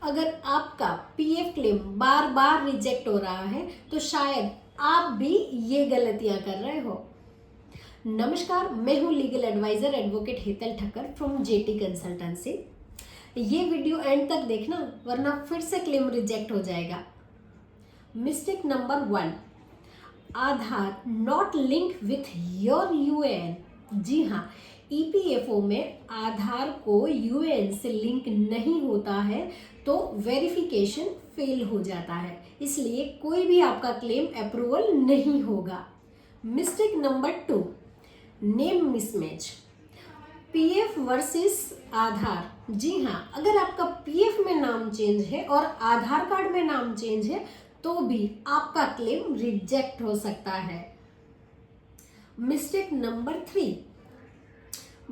अगर आपका PF claim बार बार reject हो रहा है तो शायद आप भी ये गलतियां कर रहे हो। नमस्कार, मैं हूं legal adviser advocate Hetal Thakkar from JT consultancy. ये वीडियो एंड तक देखना वरना फिर से क्लेम रिजेक्ट हो जाएगा। Mistake number 1, Aadhaar not link with your UAN. जी हाँ, ईपीएफओ में आधार को यूएएन से लिंक नहीं होता है तो वेरिफिकेशन फेल हो जाता है, इसलिए कोई भी आपका क्लेम अप्रूवल नहीं होगा। Mistake number 2, name mismatch. PF versus Aadhaar. जी हाँ, अगर आपका पीएफ में नाम चेंज है और आधार कार्ड में नाम चेंज है तो भी आपका क्लेम रिजेक्ट हो सकता है। Mistake number 3,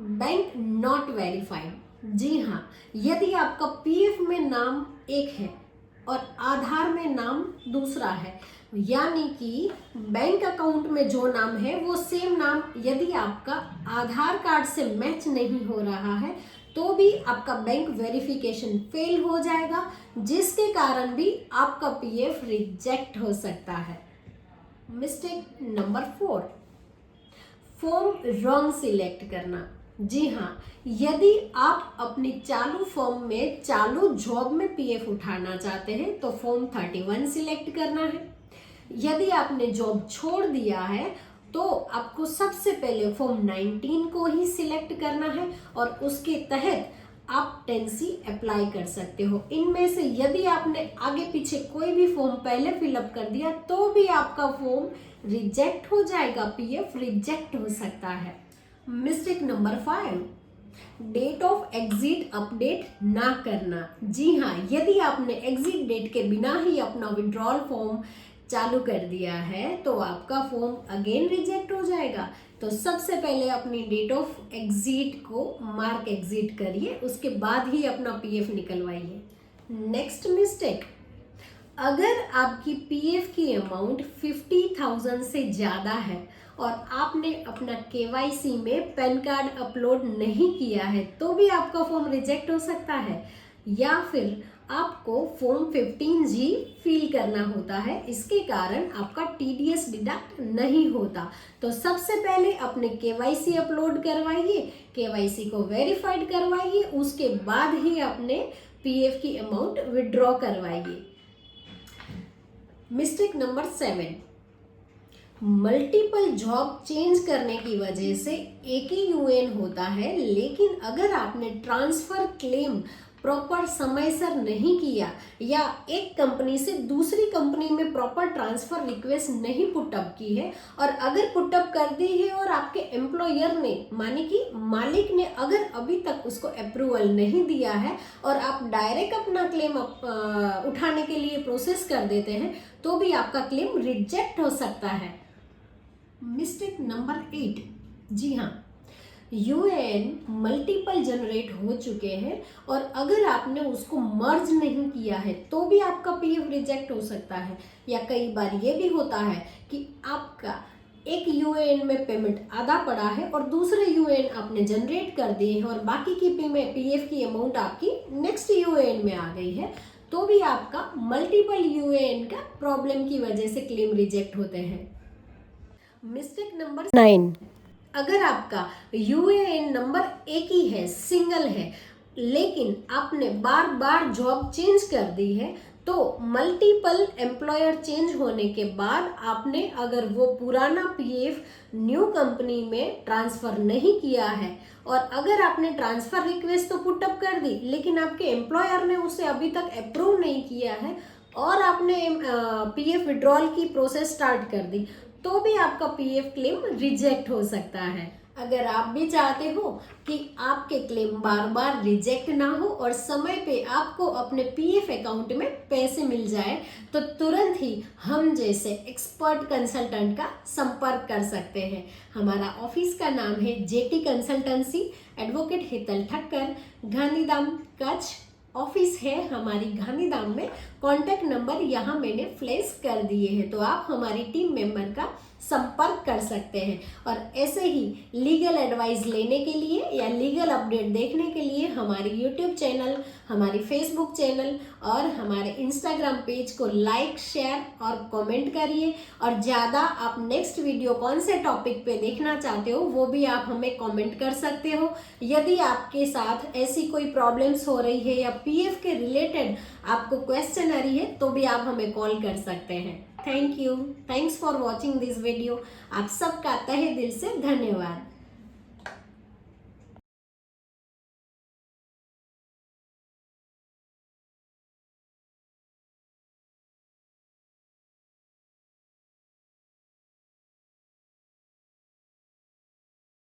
bank not verified. जी हाँ, यदि आपका पीएफ में नाम एक है और आधार में नाम दूसरा है, यानी कि बैंक अकाउंट में जो नाम है वो सेम नाम यदि आपका आधार कार्ड से मैच नहीं हो रहा है तो भी आपका बैंक वेरिफिकेशन फेल हो जाएगा, जिसके कारण भी आपका पीएफ रिजेक्ट हो सकता है। Mistake number 4, form wrong select करना। जी हाँ, यदि आप अपनी चालू फॉर्म में चालू जॉब में पीएफ उठाना चाहते हैं तो फॉर्म 31 सिलेक्ट करना है। यदि आपने जॉब छोड़ दिया है तो आपको सबसे पहले फॉर्म 19 को ही सिलेक्ट करना है और उसके तहत आप 10C अप्लाई कर सकते हो। इनमें से यदि आपने आगे पीछे कोई भी फॉर्म पहले फिलअप कर दिया तो भी आपका फॉर्म रिजेक्ट हो जाएगा, पीएफ रिजेक्ट हो सकता है। Mistake number 5, date of exit update ना करना। जी हाँ, यदि आपने एग्जिट डेट के बिना ही अपना विड्रॉल फॉर्म चालू कर दिया है तो आपका फॉर्म अगेन रिजेक्ट हो जाएगा। तो सबसे पहले अपनी डेट ऑफ एग्जिट को मार्क एग्जिट करिए, उसके बाद ही अपना पीएफ निकलवाइए। नेक्स्ट मिस्टेक, अगर आपकी पीएफ की अमाउंट 50,000 से ज़्यादा है और आपने अपना केवाईसी में पैन कार्ड अपलोड नहीं किया है तो भी आपका फॉर्म रिजेक्ट हो सकता है, या फिर आपको फॉर्म 15G फिल करना होता है, इसके कारण आपका टीडीएस डिडक्ट नहीं होता। तो सबसे पहले अपने केवाईसी अपलोड करवाइए, केवाईसी को वेरीफाइड करवाइए, उसके बाद ही अपने पीएफ की अमाउंट विड्रॉ करवाइए। Mistake number 7, multiple job change करने की वजह से एक ही यूएन होता है, लेकिन अगर आपने ट्रांसफर क्लेम प्रॉपर समय सर नहीं किया या एक कंपनी से दूसरी कंपनी में प्रॉपर ट्रांसफर रिक्वेस्ट नहीं पुटअप की है और अगर पुटअप कर दी है और आपके एम्प्लॉयर ने माने कि मालिक ने अगर अभी तक उसको अप्रूवल नहीं दिया है और आप डायरेक्ट अपना क्लेम उठाने के लिए प्रोसेस कर देते हैं तो भी आपका क्लेम रिजेक्ट हो सकता है। मिस्टेक नंबर 8, जी हाँ, यूएएन मल्टीपल जनरेट हो चुके हैं और अगर आपने उसको मर्ज नहीं किया है तो भी आपका पीएफ रिजेक्ट हो सकता है। या कई बार ये भी होता है कि आपका एक यूएएन में पेमेंट आधा पड़ा है और दूसरे यूएएन आपने जनरेट कर दिए हैं और बाकी की पीएफ की अमाउंट आपकी नेक्स्ट यूएएन में आ गई है, तो भी आपका मल्टीपल यूएएन का प्रॉब्लम की वजह से क्लेम रिजेक्ट होते हैं। मिस्टेक नंबर 9, अगर आपका यूएएन नंबर एक ही है, सिंगल है, लेकिन आपने बार बार जॉब चेंज कर दी है तो मल्टीपल एम्प्लॉयर चेंज होने के बाद आपने अगर वो पुराना पीएफ न्यू कंपनी में ट्रांसफ़र नहीं किया है और अगर आपने ट्रांसफ़र रिक्वेस्ट तो पुटअप कर दी लेकिन आपके एम्प्लॉयर ने उसे अभी तक अप्रूव नहीं किया है और आपने पीएफ विड्रॉल की प्रोसेस स्टार्ट कर दी तो भी आपका पीएफ क्लेम रिजेक्ट हो सकता है। अगर आप भी चाहते हो कि आपके क्लेम बार बार रिजेक्ट ना हो और समय पे आपको अपने पीएफ अकाउंट में पैसे मिल जाए तो तुरंत ही हम जैसे एक्सपर्ट कंसल्टेंट का संपर्क कर सकते हैं। हमारा ऑफिस का नाम है jetty consultancy, advocate Hetal Thakkar, Gandhidham Kutch office है हमारी गांधीधाम में। कॉन्टैक्ट नंबर यहाँ मैंने फ्लैश कर दिए हैं, तो आप हमारी टीम मेंबर का संपर्क कर सकते हैं। और ऐसे ही लीगल एडवाइस लेने के लिए या लीगल अपडेट देखने के लिए हमारी यूट्यूब चैनल, हमारी फेसबुक चैनल और हमारे इंस्टाग्राम पेज को लाइक, शेयर और कमेंट करिए। और ज़्यादा आप नेक्स्ट वीडियो कौन से टॉपिक पे देखना चाहते हो वो भी आप हमें कमेंट कर सकते हो। यदि आपके साथ ऐसी कोई प्रॉब्लम्स हो रही है या पीएफ के रिलेटेड आपको क्वेश्चन आ रही है तो भी आप हमें कॉल कर सकते हैं। Thank you, thanks for watching this video. आप सबका तहे दिल से धन्यवाद।